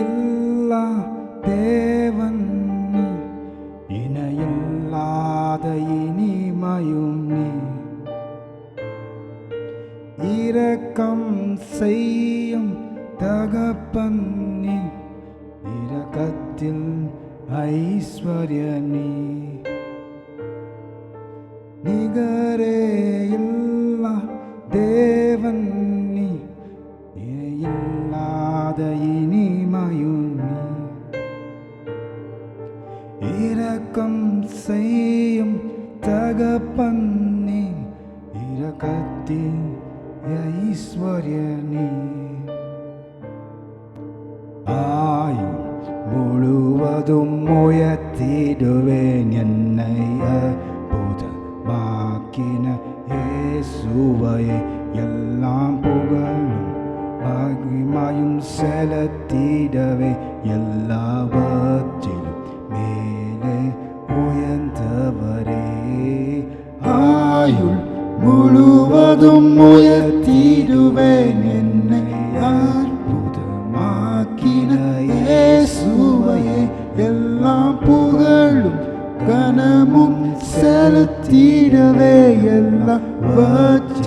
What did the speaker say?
இல்லா தேவன் நீ, இணையில்லாத இனிமையும் நீ. இரக்கம் செய்யும் தகப்பன் நீ, இரக்கத்தில் ஐஸ்வர்ய நீ. நிகரே இல்லா தேவன் நீ, இல்லாத இனிமையும் நீ. இரக்கம் செய்யும் தகப்பன் நீ, இரக்கத்தின் ஐஸ்வர்ய நீ. ஆயுள் முழுவதும் உயர்த்திடுவேன் என்னை அற்புதமாக்கின இயேசுவையே. எல்லாம் புகழும் மகிமையும் செலுத்திடவே, எல்லாவற்றிலும் மேலே உயர்ந்தவரே. ஆயுள் முழுவதும் உயர்த்திடுவேன் என்னை அற்புதமாக்கின இயேசுவையே. எல்லாம் புகழும் கனமும் செலுத்திடவே, எல்லாவற்றிலும்